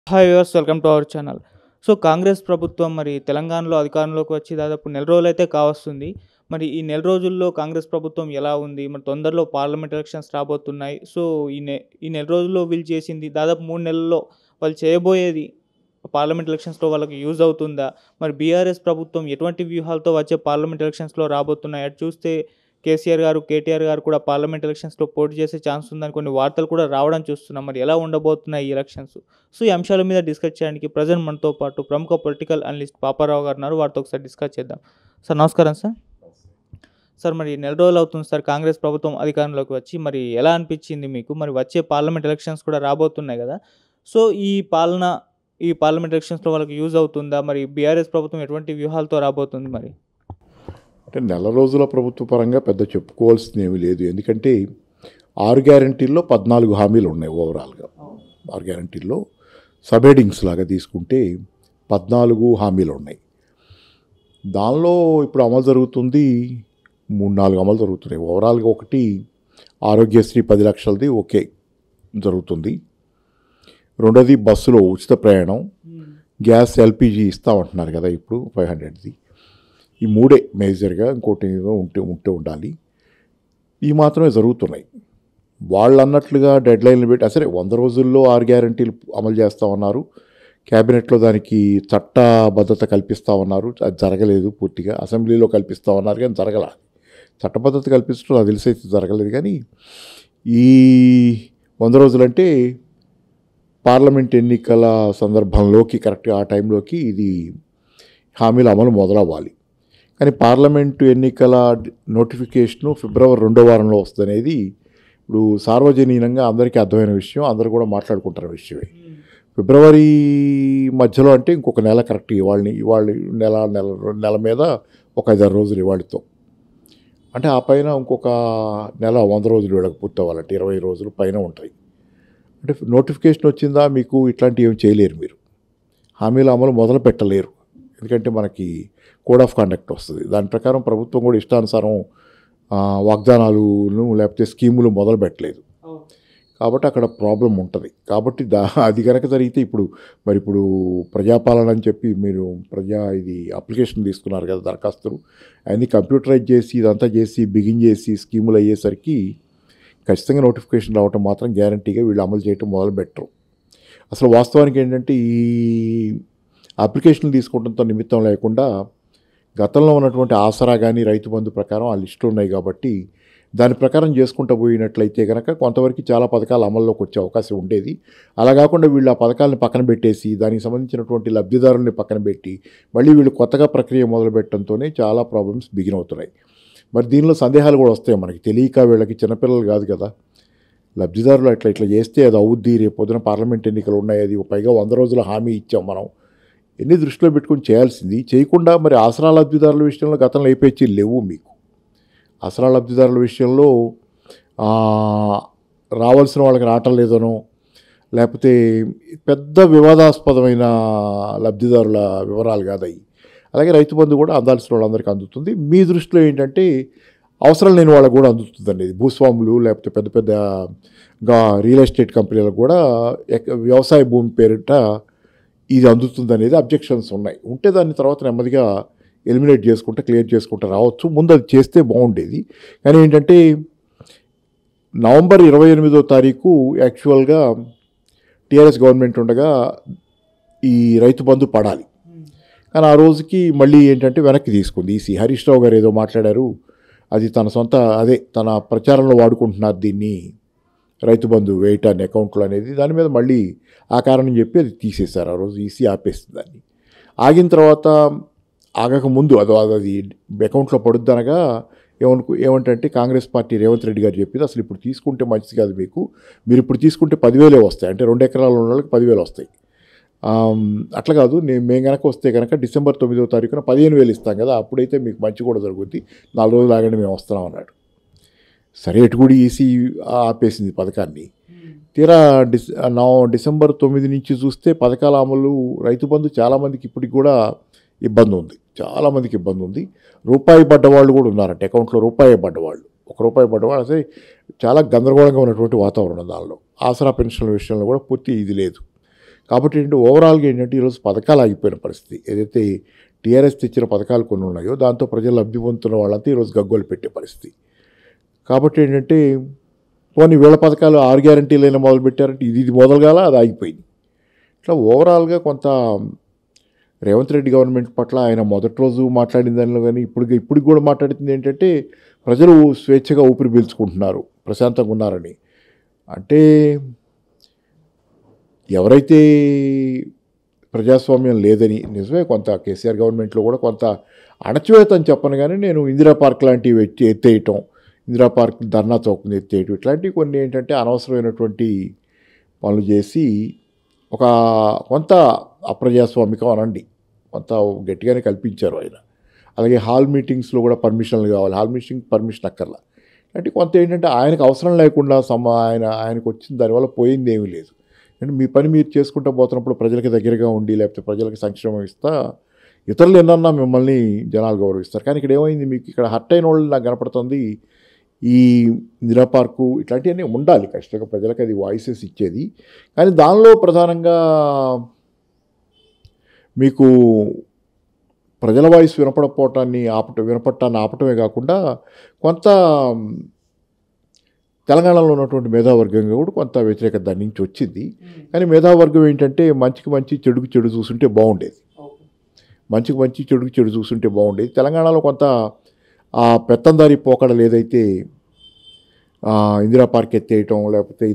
Hi viewers, welcome to our channel. So Congress ప్రభుత్వం మరి తెలంగాణలో అధికారంలోకి వచ్చి దాదాపు నెల రోజులైతే కావస్తుంది. మరి ఈ నెల రోజుల్లో కాంగ్రెస్ ప్రభుత్వం ఎలా ఉంది? మరి తొందరలో పార్లమెంట్ ఎలక్షన్స్ రాబోతున్నాయి. సో ఈ నెల రోజుల్లో వీళ్ళు చేసింది దాదాపు 3 నెలల్లో వాళ్ళు చేయబోయేది పార్లమెంట్ ఎలక్షన్స్‌లో వాళ్ళకి యూజ్ అవుతుందా? మరి బీఆర్ఎస్ ప్రభుత్వం ఎటువంటి వ్యూహాలతో వచ్చే పార్లమెంట్ ఎలక్షన్స్‌లో రాబోతున్నాయి? అటు చూస్తే కేసీఆర్ గారు, కేటీఆర్ గారు కూడా పార్లమెంట్ ఎలక్షన్స్‌లో పోటీ చేసే ఛాన్స్ ఉందని కొన్ని వార్తలు కూడా రావడం చూస్తున్నాం. మరి ఎలా ఉండబోతున్నాయి ఈ ఎలక్షన్స్? సో ఈ అంశాల మీద డిస్కస్ చేయడానికి ప్రజెంట్ మనతో పాటు ప్రముఖ పొలిటికల్ అనలిస్ట్ పాపారావు గారు ఉన్నారు. వారితో ఒకసారి డిస్కస్ చేద్దాం. సార్ నమస్కారం సార్. సార్ మరి నెల రోజులు అవుతుంది సార్ కాంగ్రెస్ ప్రభుత్వం అధికారంలోకి వచ్చి. మరి ఎలా అనిపించింది మీకు? మరి వచ్చే పార్లమెంట్ ఎలక్షన్స్ కూడా రాబోతున్నాయి కదా! సో ఈ పార్లమెంట్ ఎలక్షన్స్‌లో వాళ్ళకి యూజ్ అవుతుందా? మరి బీఆర్ఎస్ ప్రభుత్వం ఎటువంటి వ్యూహాలతో రాబోతుంది మరి? అంటే నెల రోజుల ప్రభుత్వ పరంగా పెద్ద చెప్పుకోవాల్సింది ఏమీ లేదు. ఎందుకంటే 6 గ్యారంటీల్లో 14 హామీలు ఉన్నాయి ఓవరాల్గా. 6 గ్యారంటీల్లో సబ్ హెడింగ్స్ లాగా తీసుకుంటే 14 హామీలు ఉన్నాయి. దానిలో ఇప్పుడు అమలు జరుగుతుంది 3-4 అమలు జరుగుతున్నాయి. ఓవరాల్గా ఒకటి ఆరోగ్యశ్రీ 10 లక్షలది ఓకే జరుగుతుంది. రెండోది బస్సులో ఉచిత ప్రయాణం, గ్యాస్ ఎల్పిజి ఇస్తామంటున్నారు కదా ఇప్పుడు 500ది. ఈ మూడే మేజర్గా, ఇంకోటి ఏదో ఉంటే ఉండాలి. ఈ మాత్రమే జరుగుతున్నాయి. వాళ్ళు అన్నట్లుగా డెడ్ లైన్లు పెట్టి అసలు 100 రోజుల్లో 6 గ్యారంటీలు అమలు చేస్తామన్నారు. క్యాబినెట్లో దానికి చట్టబద్ధత కల్పిస్తామన్నారు. అది జరగలేదు పూర్తిగా. అసెంబ్లీలో కల్పిస్తామన్నారు కానీ జరగల. చట్టబద్ధత కల్పించడం నాకు తెలిసి అయితే జరగలేదు. కానీ ఈ 100 రోజులంటే పార్లమెంట్ ఎన్నికల సందర్భంలోకి కరెక్ట్గా ఆ టైంలోకి ఇది హామీల అమలు మొదలవ్వాలి. కానీ పార్లమెంటు ఎన్నికల నోటిఫికేషను ఫిబ్రవరి 2వ వారంలో వస్తుందనేది ఇప్పుడు సార్వజనీనంగా అందరికీ అర్థమైన విషయం, అందరూ కూడా మాట్లాడుకుంటున్న విషయమే. ఫిబ్రవరి మధ్యలో అంటే ఇంకొక నెల కరెక్ట్. ఇవాళ నెల మీద ఒక 5-6 రోజులు ఇవాళతో. అంటే ఆ పైన ఇంకొక నెల 100 రోజులు వీళ్ళకి పూర్తవ్వాలంటే 20 రోజులు పైన ఉంటాయి. అంటే నోటిఫికేషన్ వచ్చిందా మీకు ఇట్లాంటివి ఏం చేయలేరు మీరు. హామీల అమలు మొదలు పెట్టలేరు. ఎందుకంటే మనకి కోడ్ ఆఫ్ కండక్ట్ వస్తుంది. దాని ప్రకారం ప్రభుత్వం కూడా ఇష్టానుసారం వాగ్దానాలను లేకపోతే స్కీములు మొదలు పెట్టలేదు. కాబట్టి అక్కడ ప్రాబ్లం ఉంటుంది. కాబట్టి అది కనుక జరిగితే ఇప్పుడు ప్రజాపాలన అని చెప్పి మీరు ఇది అప్లికేషన్ తీసుకున్నారు కదా, దరఖాస్తులు అవన్నీ కంప్యూటరైజ్ చేసి ఇదంతా చేసి బిగిన్ చేసి స్కీములు అయ్యేసరికి ఖచ్చితంగా నోటిఫికేషన్ రావటం మాత్రం గ్యారంటీగా వీళ్ళు అమలు చేయటం మొదలు పెట్టరు. అసలు వాస్తవానికి ఏంటంటే ఈ అప్లికేషన్లు తీసుకోవడంతో నిమిత్తం లేకుండా గతంలో ఉన్నటువంటి ఆసరా కానీ రైతు బంధు ప్రకారం ఆ లిస్టులు ఉన్నాయి. కాబట్టి దాని ప్రకారం చేసుకుంటూ పోయినట్లయితే కనుక కొంతవరకు చాలా పథకాలు అమల్లోకి వచ్చే అవకాశం ఉండేది. అలా కాకుండా వీళ్ళు ఆ పథకాలను పక్కన పెట్టేసి దానికి సంబంధించినటువంటి లబ్ధిదారుల్ని పక్కన పెట్టి మళ్ళీ వీళ్ళు కొత్తగా ప్రక్రియ మొదలుపెట్టడంతోనే చాలా ప్రాబ్లమ్స్ బిగిన్ అవుతున్నాయి. మరి దీనిలో సందేహాలు కూడా వస్తాయి. మనకి తెలియక వీళ్ళకి చిన్నపిల్లలు కాదు కదా, లబ్ధిదారులు ఇట్లా చేస్తే అది అవుద్ది, రేపు పొద్దున పార్లమెంట్ ఎన్నికలు ఉన్నాయి, అది పైగా 100 రోజుల హామీ ఇచ్చాం మనం, ఎన్ని దృష్టిలో పెట్టుకుని చేయాల్సింది చేయకుండా మరి ఆసరా లబ్ధిదారుల విషయంలో గతంలో ఏపీహెచ్ఈ లేవు. మీకు ఆసరా లబ్ధిదారుల విషయంలో రావాల్సిన వాళ్ళకి రావటం లేదనో లేకపోతే పెద్ద వివాదాస్పదమైన లబ్ధిదారుల వివరాలు కాదయి. అలాగే రైతు బంధు కూడా అందాల్సిన వాళ్ళందరికీ అందుతుంది. మీ దృష్టిలో ఏంటంటే అవసరం లేని వాళ్ళకు కూడా అందుతుందండి. భూస్వాములు లేకపోతే పెద్ద రియల్ ఎస్టేట్ కంపెనీలకు కూడా వ్యవసాయ భూమి పేరిట ఇది అందుతుంది అనేది అబ్జెక్షన్స్ ఉన్నాయి. ఉంటే దాన్ని తర్వాత నెమ్మదిగా ఎలిమినేట్ చేసుకుంటే క్లియర్ చేసుకుంటే రావచ్చు. ముందు అది చేస్తే బాగుండేది. కానీ ఏంటంటే నవంబర్ 28వ తారీఖు యాక్చువల్గా టీఆర్ఎస్ గవర్నమెంట్ ఉండగా ఈ రైతు బంధు పడాలి. కానీ ఆ రోజుకి మళ్ళీ ఏంటంటే వెనక్కి తీసుకుంది ఈసీ. హరీష్ రావు గారు ఏదో మాట్లాడారు, అది తన ప్రచారంలో వాడుకుంటున్నారు దీన్ని, రైతు బంధు వేయటాన్ని అకౌంట్లో అనేది. దాని మీద మళ్ళీ ఆ కారణం చెప్పి అది తీసేశారు. ఆ రోజు ఈసీ ఆపేస్తుంది దాన్ని. ఆగిన తర్వాత ఆగకముందు అది అకౌంట్లో పడుద్దనగా ఏమంటే కాంగ్రెస్ పార్టీ రేవంత్ రెడ్డి గారు చెప్పింది అసలు ఇప్పుడు తీసుకుంటే మంచిది కాదు, మీరు ఇప్పుడు తీసుకుంటే 10,000 వస్తాయి, అంటే 2 ఎకరాలు ఉన్న వాళ్ళకి 10,000 వస్తాయి. అట్లా కాదు, మేము కనుక వస్తే కనుక డిసెంబర్ 9వ తారీఖున 15,000 ఇస్తాం కదా, అప్పుడైతే మీకు మంచి కూడా జరుగుద్ది, 4 రోజులు ఆగండి మేము వస్తున్నాం అన్నాడు. సరే ఎటు కూడా ఈసీ ఆపేసింది పథకాన్ని. తీరా డిసెంబర్ 9 నుంచి చూస్తే పథకాల అమలు, రైతు బంధు చాలామందికి ఇప్పటికి కూడా ఇబ్బంది ఉంది. చాలామందికి ఇబ్బంది ఉంది. రూపాయి పడ్డవాళ్ళు కూడా ఉన్నారంటే అకౌంట్లో రూపాయి పడ్డవాళ్ళు. ₹1 పడ్డవాళ్ళు అసలు చాలా గందరగోళంగా ఉన్నటువంటి వాతావరణం దానిలో. ఆసరా పెన్షన్ల విషయంలో కూడా పూర్తి ఇది లేదు. కాబట్టి ఏంటంటే ఓవరాల్గా ఏంటంటే ఈరోజు పథకాలు ఆగిపోయిన పరిస్థితి. ఏదైతే టీఆర్ఎస్ తెచ్చిన పథకాలు కొన్ని ఉన్నాయో దాంతో ప్రజలు లబ్ధి పొందుతున్న వాళ్ళంతా ఈరోజు గగ్గోలు పెట్టే పరిస్థితి. కాబట్టి ఏంటంటే పోనీ వీళ్ళ పథకాలు 6 గ్యారంటీలైనా మొదలుపెట్టారంటే ఇది మొదలుగాల అది ఆగిపోయింది. ఇట్లా ఓవరాల్గా కొంత రేవంత్ రెడ్డి గవర్నమెంట్ పట్ల ఆయన మొదటి రోజు మాట్లాడిన దానిలో కానీ ఇప్పుడు కూడా మాట్లాడుతుంది ఏంటంటే ప్రజలు స్వేచ్ఛగా ఊపిరి పీల్చుకుంటున్నారు, ప్రశాంతంగా ఉన్నారని. అంటే ఎవరైతే ప్రజాస్వామ్యం లేదని నిజమే, కొంత కేసీఆర్ గవర్నమెంట్లో కూడా కొంత అణచివేత అని చెప్పను కానీ నేను ఇందిరా పార్క్ లాంటివి ఎత్తేయటం, ఇందిరా పార్క్ ధర్నా చౌక్ని ఎత్తేయటం ఇట్లాంటివి కొన్ని ఏంటంటే అనవసరమైనటువంటి పనులు చేసి కొంత అప్రజాస్వామికం అనండి కొంత గట్టిగానే కల్పించారు ఆయన. అలాగే హాల్ మీటింగ్స్లో కూడా పర్మిషన్లు కావాలి, హాల్ మీటింగ్ పర్మిషన్ అక్కర్లా. అంటే కొంత ఏంటంటే ఆయనకు అవసరం లేకుండా ఆయనకు వచ్చిన దానివల్ల పోయింది ఏమీ లేదు. అంటే మీ పని మీరు చేసుకుంటూ పోతున్నప్పుడు ప్రజలకు దగ్గరగా ఉండి లేకపోతే ప్రజలకు సంక్షేమం ఇస్తా ఇతరులు ఎన్నన్నా మిమ్మల్ని జనాలు గౌరవిస్తారు. కానీ ఇక్కడ ఏమైంది, మీకు ఇక్కడ హర్ట్ అయిన వాళ్ళు నాకు కనపడుతుంది. ఈ ఇందిరా పార్కు ఇట్లాంటివన్నీ ఉండాలి ఖచ్చితంగా, ప్రజలకు అది వాయిసెస్ ఇచ్చేది. కానీ దానిలో ప్రధానంగా మీకు ప్రజల వాయిస్ వినపడటాన్ని ఆపటమే కాకుండా కొంత తెలంగాణలో ఉన్నటువంటి మేధావర్గంగా కూడా కొంత వ్యతిరేకత దాని నుంచి వచ్చింది. కానీ మేధావర్గం ఏంటంటే మంచికి మంచి చెడుకు చెడు చూస్తుంటే బాగుండేది, మంచికి మంచి చెడుకు చెడు చూస్తుంటే బాగుండేది. తెలంగాణలో కొంత ఆ పెత్తందారి పోకడలు ఏదైతే ఇందిరా పార్క్ ఎత్తేయటం లేకపోతే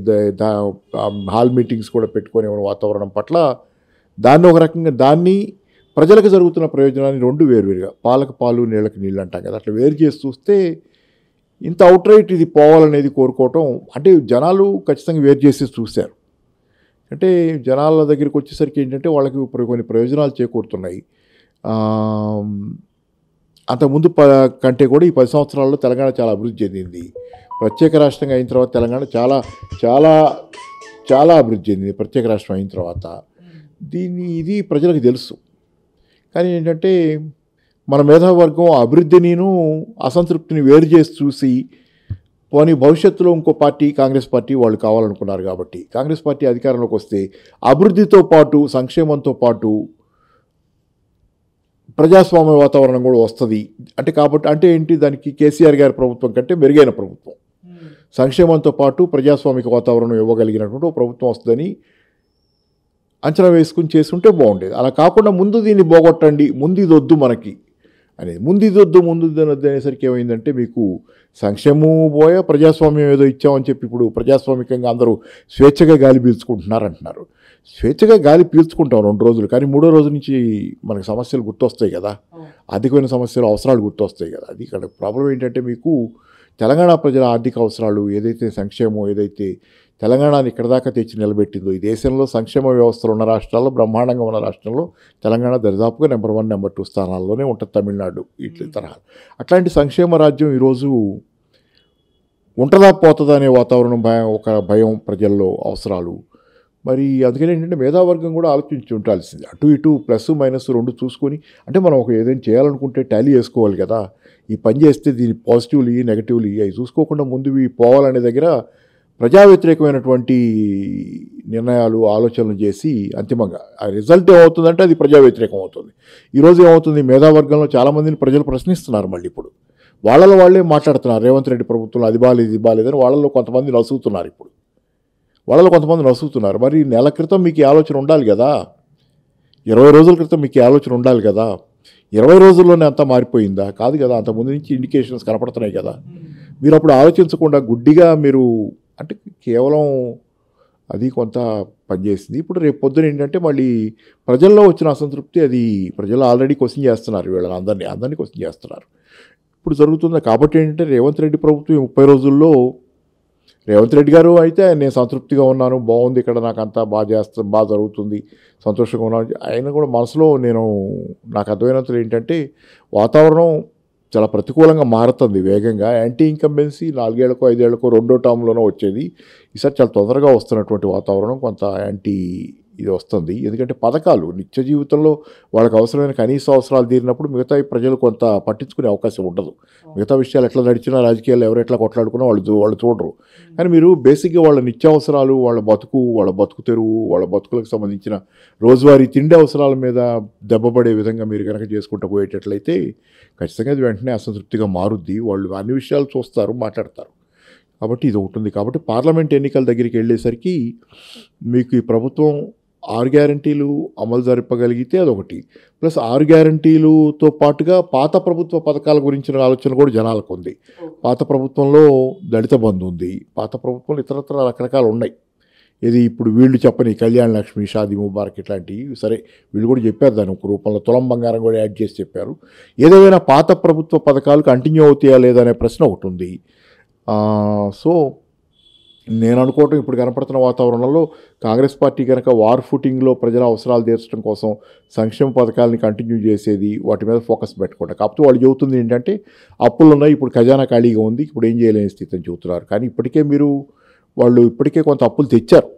హాల్ మీటింగ్స్ కూడా పెట్టుకునే వాతావరణం పట్ల దాన్ని ఒక రకంగా దాన్ని ప్రజలకు జరుగుతున్న ప్రయోజనాన్ని రెండు వేరువేరుగా పాలకు పాలు నీళ్ళకి నీళ్ళు అంటాం కదా, అట్లా వేరు చేసి చూస్తే ఇంత అవుట్రైట్ ఇది పోవాలనేది కోరుకోవటం అంటే జనాలు ఖచ్చితంగా వేరు చేసి చూశారు. అంటే జనాల దగ్గరికి వచ్చేసరికి ఏంటంటే వాళ్ళకి కొన్ని ప్రయోజనాలు చేకూరుతున్నాయి. అంతకుముందు కంటే కూడా ఈ 10 సంవత్సరాల్లో తెలంగాణ చాలా అభివృద్ధి చెందింది. ప్రత్యేక రాష్ట్రంగా అయిన తర్వాత తెలంగాణ చాలా చాలా చాలా అభివృద్ధి చెందింది ప్రత్యేక రాష్ట్రం అయిన తర్వాత. ఇది ప్రజలకు తెలుసు. కానీ ఏంటంటే మన మేధావర్గం అభివృద్ధినిను అసంతృప్తిని వేరు చేసి చూసి పోనీ భవిష్యత్తులో ఇంకో పార్టీ కాంగ్రెస్ పార్టీ వాళ్ళు కావాలనుకున్నారు. కాబట్టి కాంగ్రెస్ పార్టీ అధికారంలోకి వస్తే అభివృద్ధితో పాటు సంక్షేమంతో పాటు ప్రజాస్వామ్య వాతావరణం కూడా వస్తుంది. కాబట్టి అంటే ఏంటి, దానికి కేసీఆర్ గారి ప్రభుత్వం కంటే మెరుగైన ప్రభుత్వం, సంక్షేమంతో పాటు ప్రజాస్వామిక వాతావరణం ఇవ్వగలిగినటువంటి ప్రభుత్వం వస్తుందని అంచనా వేసుకుని చేసుకుంటే బాగుండేది. అలా కాకుండా ముందు దీన్ని పోగొట్టండి, ముందు ఇది వద్దు మనకి అనేది, ముందు ఇది వద్దు అనేసరికి ఏమైందంటే మీకు సంక్షేమం పోయా ప్రజాస్వామ్యం ఏదో ఇచ్చామని చెప్పి ఇప్పుడు ప్రజాస్వామికంగా అందరూ స్వేచ్ఛగా గాలి పీల్చుకుంటున్నారు అంటున్నారు. స్వేచ్ఛగా గాలి పీల్చుకుంటాం 2 రోజులు, కానీ 3వ రోజు నుంచి మనకు సమస్యలు గుర్తొస్తాయి కదా, ఆర్థికమైన సమస్యలు అవసరాలు గుర్తొస్తాయి కదా. అది ఇక్కడ ప్రాబ్లం ఏంటంటే మీకు తెలంగాణ ప్రజల ఆర్థిక అవసరాలు ఏదైతే సంక్షేమం ఏదైతే తెలంగాణని ఇక్కడ దాకా తెచ్చి నిలబెట్టిందో, ఈ దేశంలో సంక్షేమ వ్యవస్థలు ఉన్న రాష్ట్రాల్లో బ్రహ్మాండంగా ఉన్న రాష్ట్రంలో తెలంగాణ దరిదాపుగా నెంబర్ 1 నెంబర్ 2 స్థానాల్లోనే ఉంటుంది, తమిళనాడు ఇట్ల తరహా. అట్లాంటి సంక్షేమ రాజ్యం ఈరోజు ఉంటుందా పోతుందా అనే వాతావరణం ఒక భయం ప్రజల్లో, అవసరాలు. మరి అందుకని ఏంటంటే మేధావర్గం కూడా ఆలోచించి ఉండాల్సింది, అటు ఇటు ప్లస్ మైనస్ 2 చూసుకొని. అంటే మనం ఏదైనా చేయాలనుకుంటే టాలీ చేసుకోవాలి కదా, ఈ పని చేస్తే దీని పాజిటివ్లు ఇవి నెగిటివ్లు ఇవి అవి చూసుకోకుండా ముందు ఇవి పోవాలనే దగ్గర ప్రజా వ్యతిరేకమైనటువంటి నిర్ణయాలు ఆలోచనలు చేసి అంతిమంగా ఆ రిజల్ట్ ఏమవుతుందంటే అది ప్రజా వ్యతిరేకం అవుతుంది. ఈరోజు ఏమవుతుంది, మేధావర్గంలో చాలామందిని ప్రజలు ప్రశ్నిస్తున్నారు. మళ్ళీ ఇప్పుడు వాళ్ళే మాట్లాడుతున్నారు, రేవంత్ రెడ్డి ప్రభుత్వంలో అది బాగాలేదు ఇది బాగాలేదని వాళ్ళలో కొంతమంది నసుగుతున్నారు. ఇప్పుడు వాళ్ళలో కొంతమంది నసుగుతున్నారు. మరి నెల క్రితం మీకు ఈ ఆలోచన ఉండాలి కదా, 20 రోజుల క్రితం మీకు ఈ ఆలోచన ఉండాలి కదా, 20 రోజుల్లోనే అంతా మారిపోయిందా? కాదు కదా, అంతకుముందు నుంచి ఇండికేషన్స్ కనపడుతున్నాయి కదా. మీరు అప్పుడు ఆలోచించకుండా గుడ్డిగా మీరు అంటే కేవలం అది కొంత పనిచేసింది. ఇప్పుడు రేపు పొద్దున ఏంటంటే మళ్ళీ ప్రజల్లో వచ్చిన అసంతృప్తి, అది ప్రజలు ఆల్రెడీ క్వశ్చన్ చేస్తున్నారు, వీళ్ళని అందరినీ క్వశ్చన్ చేస్తున్నారు. ఇప్పుడు జరుగుతుంది. కాబట్టి ఏంటంటే రేవంత్ రెడ్డి ప్రభుత్వం 30 రోజుల్లో రేవంత్ రెడ్డి గారు అయితే నేను సంతృప్తిగా ఉన్నాను, బాగుంది, ఇక్కడ నాకు అంతా బాగా జరుగుతుంది, సంతోషంగా ఉన్నాను. ఆయన కూడా మనసులో నాకు అర్థమైనంతలో ఏంటంటే వాతావరణం చాలా ప్రతికూలంగా మారుతుంది వేగంగా. యాంటీ ఇన్కంబెన్సీ 4 ఏళ్లకో 5 ఏళ్లకో 2వ టర్మ్లోనో వచ్చేది, ఈసారి చాలా తొందరగా వస్తున్నటువంటి వాతావరణం కొంత యాంటీ ఇది వస్తుంది. ఎందుకంటే పథకాలు నిత్య జీవితంలో వాళ్ళకి అవసరమైన కనీస అవసరాలు తీరినప్పుడు మిగతా ప్రజలు కొంత పట్టించుకునే అవకాశం ఉండదు. మిగతా విషయాలు ఎట్లా నడిచినా రాజకీయాలు ఎవరు ఎట్లా కొట్లాడుకున్నా వాళ్ళు చూడరు. కానీ మీరు బేసిక్గా వాళ్ళ నిత్యావసరాలు, వాళ్ళ బతుకు తెరువు, వాళ్ళ బతుకులకు సంబంధించిన రోజువారీ తిండి అవసరాల మీద దెబ్బపడే విధంగా మీరు కనుక చేసుకుంటూ పోయేటట్లయితే ఖచ్చితంగా అది వెంటనే అసంతృప్తిగా మారుద్ది. వాళ్ళు అన్ని విషయాలు చూస్తారు, మాట్లాడతారు. కాబట్టి ఇది ఒకటి ఉంది. కాబట్టి పార్లమెంట్ ఎన్నికల దగ్గరికి వెళ్ళేసరికి మీకు ఈ ప్రభుత్వం 6 గ్యారంటీలు అమలు జరపగలిగితే అదొకటి, ప్లస్ 6 గ్యారంటీలతో పాటుగా పాత ప్రభుత్వ పథకాల గురించిన ఆలోచన కూడా జనాలకు ఉంది. పాత ప్రభుత్వంలో దళిత బంధు ఉంది, పాత ప్రభుత్వంలో ఇతరత్ర రకరకాలు ఉన్నాయి. ఇది ఇప్పుడు వీళ్ళు చెప్పని కళ్యాణ లక్ష్మి, షాదీ ముబారక్ ఇట్లాంటివి సరే వీళ్ళు కూడా చెప్పారు, దాని ఒక రూపంలో తులం బంగారం కూడా యాడ్ చేసి చెప్పారు. ఏదేమైనా పాత ప్రభుత్వ పథకాలు కంటిన్యూ అవుతాయా లేదా అనే ప్రశ్న ఒకటి ఉంది. సో నేను అనుకోవటం ఇప్పుడు కనపడుతున్న వాతావరణంలో కాంగ్రెస్ పార్టీ కనుక వార్ ఫుటింగ్లో ప్రజల అవసరాలు తీర్చడం కోసం సంక్షేమ పథకాలని కంటిన్యూ చేసేది, వాటి మీద ఫోకస్ పెట్టుకుంటారు. కాకపోతే వాళ్ళు చెబుతుంది ఏంటంటే అప్పులు ఉన్నాయి, ఇప్పుడు ఖజానా ఖాళీగా ఉంది, ఇప్పుడు ఏం చేయలేని స్థితి అని చెబుతున్నారు. కానీ వాళ్ళు ఇప్పటికే కొంత అప్పులు తెచ్చారు.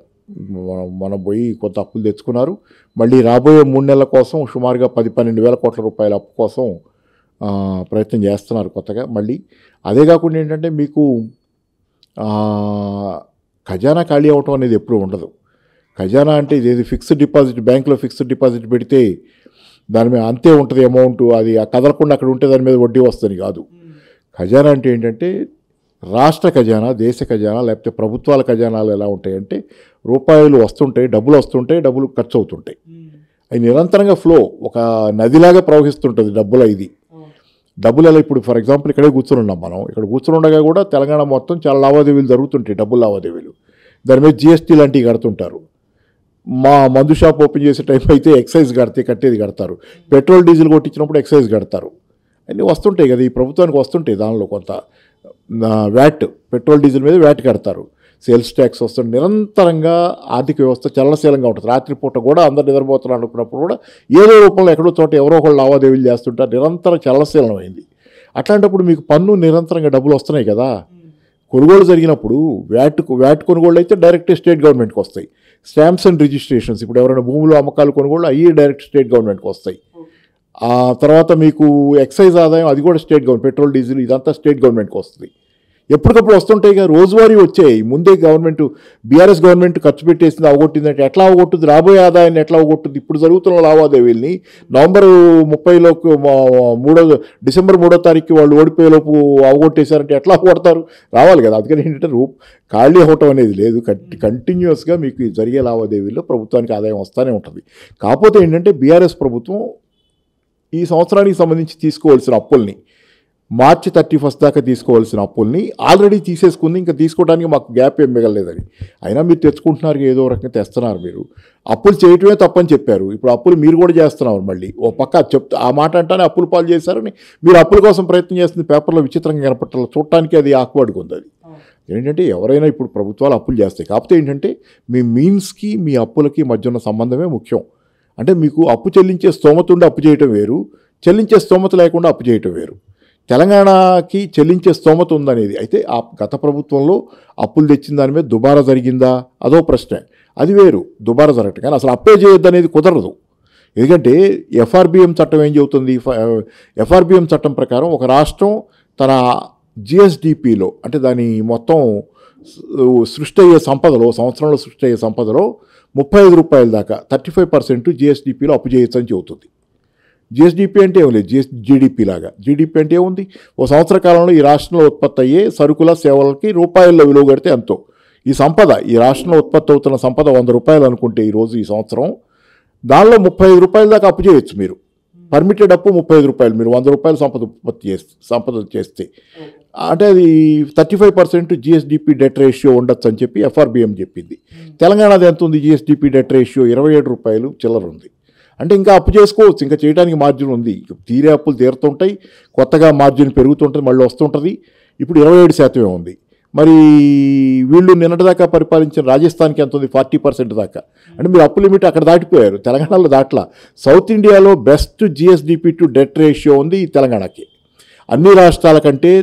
మనం పోయి కొంత అప్పులు తెచ్చుకున్నారు. మళ్ళీ రాబోయే 3 నెలల కోసం సుమారుగా 10-12 వేల కోట్ల రూపాయల అప్పు కోసం ప్రయత్నం చేస్తున్నారు కొత్తగా. మళ్ళీ అదే కాకుండా ఏంటంటే మీకు ఖజానా ఖాళీ అవ్వటం అనేది ఎప్పుడూ ఉండదు. ఖజానా అంటే ఇదేది ఫిక్స్డ్ డిపాజిట్, బ్యాంకులో ఫిక్స్డ్ డిపాజిట్ పెడితే దాని మీద అంతే ఉంటుంది అమౌంట్, అది కదలకుండా అక్కడ ఉంటే దాని మీద వడ్డీ వస్తుంది కాదు. ఖజానా అంటే ఏంటంటే రాష్ట్ర ఖజానా, దేశ ఖజానా, లేకపోతే ప్రభుత్వాల ఖజానాలు ఎలా ఉంటాయంటే రూపాయలు వస్తుంటాయి, డబ్బులు ఖర్చు అవుతుంటాయి. అవి నిరంతరంగా ఫ్లో ఒక నదిలాగా ప్రవహిస్తుంటుంది డబ్బులు ఎలా ఇప్పుడు ఫర్ ఎగ్జాంపుల్ ఇక్కడే కూర్చొని ఉన్నాం మనం. ఇక్కడ కూర్చొని ఉండగా కూడా తెలంగాణ మొత్తం చాలా లావాదేవీలు జరుగుతుంటాయి, డబ్బులు లావాదేవీలు. దాని మీద జిఎస్టీ లాంటివి కడుతుంటారు. మా మందు షాప్ ఓపెన్ చేసే టైం అయితే ఎక్సైజ్ కట్టేది కడతారు. పెట్రోల్ డీజిల్ కొట్టించినప్పుడు ఎక్సైజ్ కడతారు. అన్నీ వస్తుంటాయి కదా, ఈ ప్రభుత్వానికి వస్తుంటాయి. దానిలో కొంత వ్యాట్, పెట్రోల్ డీజిల్ మీద వ్యాట్ కడతారు, సేల్స్ ట్యాక్స్ వస్తుంది. నిరంతరంగా ఆర్థిక వ్యవస్థ చలనశీలంగా ఉంటుంది. రాత్రిపూట కూడా అందరు నిద్రపోతున్నారు అనుకున్నప్పుడు కూడా ఏదో రూపంలో ఎక్కడో చోట ఎవరో ఒకళ్ళు లావాదేవీలు చేస్తుంటారు. నిరంతరం చలనశీలమైంది. అట్లాంటప్పుడు మీకు పన్ను నిరంతరంగా డబ్బులు వస్తున్నాయి కదా. కొనుగోలు జరిగినప్పుడు వ్యాట్ కొనుగోళ్ళు అయితే డైరెక్ట్ స్టేట్ గవర్నమెంట్కి వస్తాయి. స్టాంప్స్ అండ్ రిజిస్ట్రేషన్స్, ఇప్పుడు ఎవరైనా భూములు అమ్మకాలు కొనుగోళ్ళు అయ్యి డైరెక్ట్ స్టేట్ గవర్నమెంట్కి వస్తాయి. ఆ తర్వాత మీకు ఎక్సైజ్ ఆదాయం, అది కూడా స్టేట్ గవర్నమెంట్, పెట్రోల్ డీజిల్ ఇదంతా స్టేట్ గవర్నమెంట్కి వస్తుంది. ఎప్పటికప్పుడు వస్తుంటాయి కదా, రోజువారీ వచ్చాయి. ముందే బీఆర్ఎస్ గవర్నమెంట్ ఖర్చు పెట్టేసింది, అవగొట్టిందంటే ఎట్లా అవగొట్టుద్ది, రాబోయే ఆదాయాన్ని ఎట్లా అవగొట్టుద్ది? ఇప్పుడు జరుగుతున్న లావాదేవీల్ని నవంబర్ 30లోకి డిసెంబర్ 3వ తారీఖు వాళ్ళు ఓడిపోయేలోపు అవగొట్టేశారంటే ఎట్లా అవగొడతారు? రావాలి కదా. అందుకని ఏంటంటే ఖాళీ అవ్వటం అనేది లేదు. కంటిన్యూస్గా మీకు జరిగే లావాదేవీల్లో ప్రభుత్వానికి ఆదాయం వస్తూనే ఉంటుంది. కాకపోతే ఏంటంటే బీఆర్ఎస్ ప్రభుత్వం ఈ సంవత్సరానికి సంబంధించి తీసుకోవాల్సిన అప్పుల్ని, మార్చి 31 దాకా తీసుకోవాల్సిన అప్పుల్ని ఆల్రెడీ తీసేసుకుంది. ఇంకా తీసుకోవడానికి మాకు గ్యాప్ ఏం మిగలలేదని. అయినా మీరు తెచ్చుకుంటున్నారు, ఏదో రకంగా తెస్తున్నారు. మీరు అప్పులు చేయటమే తప్పని చెప్పారు, ఇప్పుడు అప్పులు మీరు కూడా చేస్తున్నారు. మళ్ళీ ఓ పక్క ఆ మాట అంటానే అప్పులు పాలు చేశారని మీరు అప్పుల కోసం ప్రయత్నం చేస్తుంది. పేపర్లో విచిత్రంగా కనపట్టాలి, చూడటానికి అది ఆక్వర్డ్గా ఉంది. అది ఏంటంటే ఎవరైనా ఇప్పుడు ప్రభుత్వాలు అప్పులు చేస్తాయి. కాకపోతే ఏంటంటే మీ మీన్స్కి మీ అప్పులకి మధ్య ఉన్న సంబంధమే ముఖ్యం. అంటే మీకు అప్పు చెల్లించే స్తోమత ఉండి అప్పు చేయటం వేరు, చెల్లించే స్తోమత లేకుండా అప్పు చేయటం వేరు. తెలంగాణకి చెల్లించే స్తోమత ఉందనేది. అయితే ఆ గత ప్రభుత్వంలో అప్పులు తెచ్చిన దాని మీద దుబారా జరిగిందా అదో ప్రశ్న, అది వేరు. దుబారా జరగటం, కానీ అసలు అప్పే చేయొద్దు అనేది కుదరదు. ఎందుకంటే ఎఫ్ఆర్బిఎం చట్టం ఏం చెబుతుంది? ఎఫ్ఆర్బిఎం చట్టం ప్రకారం ఒక రాష్ట్రం తన జిఎస్డిపిలో, అంటే దాని మొత్తం సృష్టి అయ్యే సంపదలో, సంవత్సరంలో సృష్టి అయ్యే సంపదలో 35 రూపాయల దాకా 35% జిఎస్డిపిలో అప్పు చేయొచ్చు అని చెబుతుంది. జిఎస్డిపి అంటే ఏం లేదు, జీడిపి లాగా. జీడిపి అంటే ఏముంది? ఓ సంవత్సర కాలంలో ఈ రాష్ట్రంలో ఉత్పత్తి అయ్యే సరుకుల సేవలకి రూపాయల్లో విలువ కడితే ఎంతో. ఈ సంపద, ఈ రాష్ట్రంలో ఉత్పత్తి అవుతున్న సంపద 100 రూపాయలు అనుకుంటే ఈరోజు ఈ సంవత్సరం, దానిలో 35 రూపాయల దాకా అప్పు చేయొచ్చు మీరు. పర్మిటెడ్ అప్పు 35 రూపాయలు, మీరు 100 రూపాయలు సంపద చేస్తే అంటే అది 35% జిఎస్డిపి డెట్ రేషియో ఉండొచ్చు అని చెప్పి ఎఫ్ఆర్బిఎం చెప్పింది. తెలంగాణది ఎంత ఉంది? జిఎస్డిపి డెట్ రేషియో 27 రూపాయలు చిల్లర ఉంది. అంటే ఇంకా అప్పు చేసుకోవచ్చు, ఇంకా చేయడానికి మార్జిన్ ఉంది. తీరే అప్పులు తీరుతుంటాయి, కొత్తగా మార్జిన్ పెరుగుతుంటుంది, మళ్ళీ వస్తుంటుంది. ఇప్పుడు 27% ఉంది. మరి వీళ్ళు నిన్నటిదాకా పరిపాలించిన రాజస్థాన్కి ఎంత ఉంది? 40% దాకా. అంటే మీరు అప్పు లిమిట్ అక్కడ దాటిపోయారు, తెలంగాణలో దాట్లా. సౌత్ ఇండియాలో best GSDP to debt ratio ఉంది తెలంగాణకి. అన్ని రాష్ట్రాల కంటే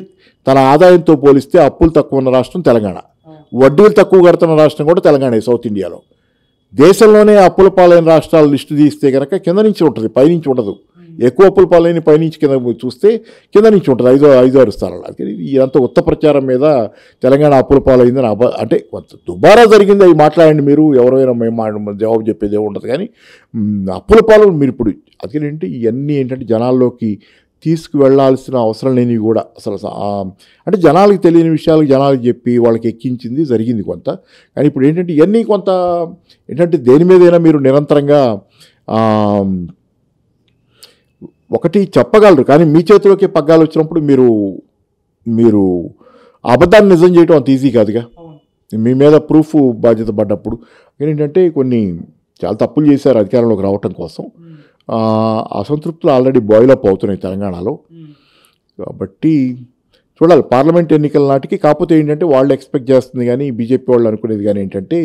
తన ఆదాయంతో పోలిస్తే అప్పులు తక్కువ ఉన్న రాష్ట్రం తెలంగాణ. వడ్డీలు తక్కువ కడుతున్న రాష్ట్రం కూడా తెలంగాణ సౌత్ ఇండియాలో. దేశంలోనే అప్పుల పాలైన రాష్ట్రాల లిస్టు తీస్తే కనుక కింద నుంచి ఉంటుంది, పైనుంచి ఉండదు. ఎక్కువ అప్పుల పాలైన పైనుంచి కింద చూస్తే కింద నుంచి ఉంటుంది 5-6 స్థానాలు. అది ఇదంతా ఉత్త ప్రచారం మీద తెలంగాణ అప్పుల పాలైందని అంటే కొంత దుబారా జరిగింది అవి మాట్లాడండి మీరు, ఎవరైనా మేము జవాబు చెప్పేది ఉండదు. కానీ అప్పుల పాలు మీరు ఇప్పుడు అదేంటి ఇవన్నీ ఏంటంటే జనాల్లోకి తీసుకువెళ్లాల్సిన అవసరం లేనివి కూడా అసలు అంటే జనాలకు తెలియని విషయాలకు జనాలకు చెప్పి వాళ్ళకి ఎక్కించింది జరిగింది కొంత. కానీ ఇప్పుడు ఏంటంటే ఇవన్నీ కొంత ఏంటంటే దేని మీదైనా మీరు నిరంతరంగా ఒకటి చెప్పగలరు, కానీ మీ చేతిలోకి పగ్గాలు వచ్చినప్పుడు మీరు అబద్ధాన్ని నిజం చేయడం అంత ఈజీ కాదుగా. మీ మీద ప్రూఫ్ బాధ్యత పడ్డప్పుడు ఏంటంటే కొన్ని చాలా తప్పులు చేశారు అధికారంలోకి రావటం కోసం. అసంతృప్తులు ఆల్రెడీ బాయిలప్ అవుతున్నాయి తెలంగాణలో. కాబట్టి చూడాలి పార్లమెంట్ ఎన్నికల నాటికి. కాకపోతే ఏంటంటే వాళ్ళు ఎక్స్పెక్ట్ చేస్తుంది కానీ బీజేపీ వాళ్ళు అనుకునేది కానీ ఏంటంటే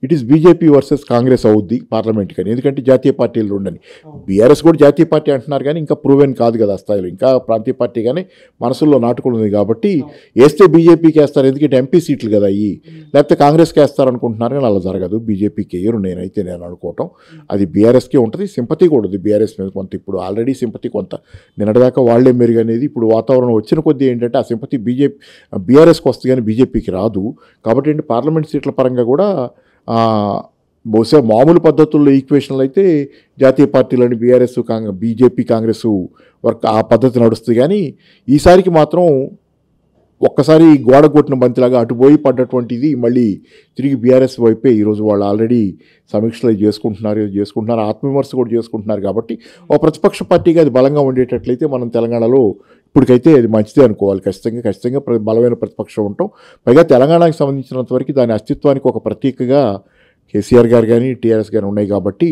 it is BJP versus Congress అవుద్ది పార్లమెంట్ కానీ. ఎందుకంటే జాతీయ పార్టీలు ఉండని, బీఆర్ఎస్ కూడా జాతీయ పార్టీ అంటున్నారు కానీ ఇంకా ప్రూవెన్ కాదు కదా ఆ స్థాయిలో, ఇంకా ప్రాంతీయ పార్టీ కానీ మనసుల్లో నాటుకుని ఉంది. కాబట్టి వేస్తే బీజేపీకి వేస్తారు, ఎందుకంటే ఎంపీ సీట్లు కదా అయ్యి, లేకపోతే కాంగ్రెస్కి వేస్తారు అనుకుంటున్నారు కానీ అలా జరగదు. బీజేపీకి వేయరు నేను అనుకోవటం. అది బీఆర్ఎస్కే ఉంటుంది, సింపతి కూడా ఉంది బీఆర్ఎస్ మీద కొంత. ఇప్పుడు ఆల్రెడీ సింపతి కొంత నిన్నటిదాకా వాళ్లే మెరుగు అనేది ఇప్పుడు వాతావరణం వచ్చిన కొద్దీ ఏంటంటే ఆ సింపతి బీఆర్ఎస్కి వస్తుంది కానీ బీజేపీకి రాదు. కాబట్టి ఏంటి పార్లమెంట్ సీట్ల పరంగా కూడా బహుశా మామూలు పద్ధతుల్లో ఈక్వేషన్లు అయితే జాతీయ పార్టీలని బీఆర్ఎస్ బీజేపీ కాంగ్రెస్ వర్క్ ఆ పద్ధతి నడుస్తుంది. కానీ ఈసారికి మాత్రం ఒక్కసారి గోడ కొట్టిన బంతిలాగా అటుపోయి పడ్డటువంటిది మళ్ళీ తిరిగి బీఆర్ఎస్ వైపే ఈరోజు వాళ్ళు ఆల్రెడీ సమీక్షలు చేసుకుంటున్నారు, ఆత్మవిమర్శ కూడా చేసుకుంటున్నారు. కాబట్టి ఓ ప్రతిపక్ష పార్టీగా అది బలంగా ఉండేటట్లయితే మనం తెలంగాణలో ఇప్పటికైతే అది మంచిదే అనుకోవాలి. ఖచ్చితంగా బలమైన ప్రతిపక్షం ఉంటాం. పైగా తెలంగాణకు సంబంధించినంత వరకు దాని అస్తిత్వానికి ఒక ప్రతీకగా కేసీఆర్ గారు కానీ టీఆర్ఎస్ గారు ఉన్నాయి. కాబట్టి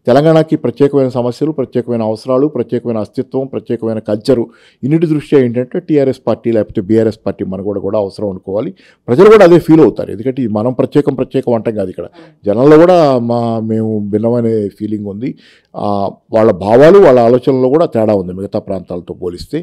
తెలంగాణకి ప్రత్యేకమైన సమస్యలు, ప్రత్యేకమైన అవసరాలు, ప్రత్యేకమైన అస్తిత్వం, ప్రత్యేకమైన కల్చరు, ఇన్నిటి దృష్ట్యా ఏంటంటే టీఆర్ఎస్ పార్టీ లేకపోతే బీఆర్ఎస్ పార్టీ మనకు కూడా అవసరం అనుకోవాలి. ప్రజలు కూడా అదే ఫీల్ అవుతారు. ఎందుకంటే మనం ప్రత్యేకం అంటాం కాదు, ఇక్కడ జనంలో కూడా మేము భిన్నమైన ఫీలింగ్ ఉంది. వాళ్ళ భావాలు వాళ్ళ ఆలోచనలో కూడా తేడా ఉంది మిగతా ప్రాంతాలతో పోలిస్తే.